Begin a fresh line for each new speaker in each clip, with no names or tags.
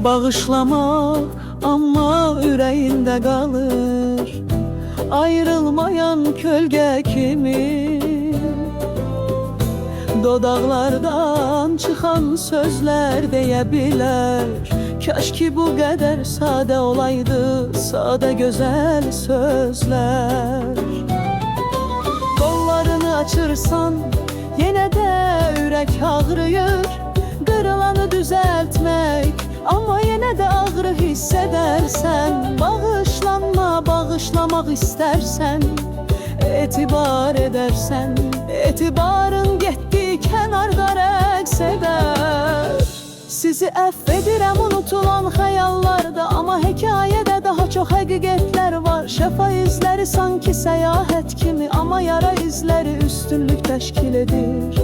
Bağışlamak amma ürəyində qalır, ayrılmayan kölgə kimi. Dodaqlardan çıxan sözlər deyə bilər, kaş ki bu qədər sadə olaydı, sadə gözəl sözlər. Qollarını açırsan, yenə də ürək ağrıyır. Qırılanı düzəltmək, amma yenə də ağrı hiss edərsən. Bağışlanma, bağışlamaq istərsən, etibar edərsən. Etibarın getdi kənarda rəqs edər. Sizi əfv edirəm unutulan xəyallarda, amma hekayədə daha çox həqiqətlər var. Şəfa izləri sanki səyahət kimi, amma yara izləri üstünlük təşkil edir.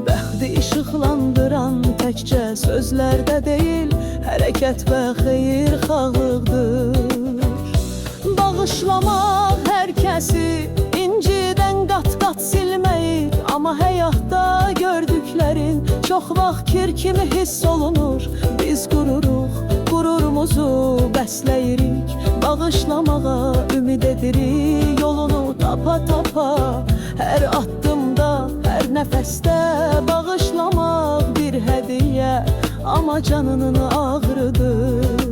Bəxti işıqlandıran təkcə sözlərdə deyil, hərəkət və xeyirxahlıqdır. Bağışlamaq hər kəsi incidən qat-qat silməyir, amma həyatda gördüklərin çox vaxt kir kimi hiss olunur. Biz qururuq, qürurumuzu bəsləyirik, bağışlamağa ümid edirik. Yolunu tapa-tapa hər addımda, hər nəfəsdə bağışlamaq bir hədiyyə, amma canının ağrıdır.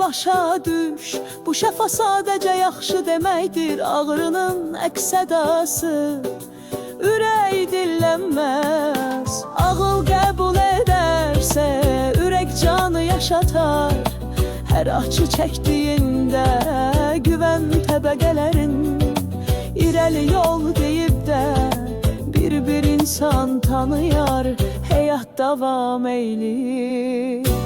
Başa düş, bu şəfa sadəcə yaxşı deməkdir. Ağrının əks-sədası ürək dillənməz. Ağıl qəbul edərsə, ürək canı yaşatar. Hər açı çəkdiyində güvən təbəqələrin irəli yol deyib də bir insan tanıyar, həyat davam eylir.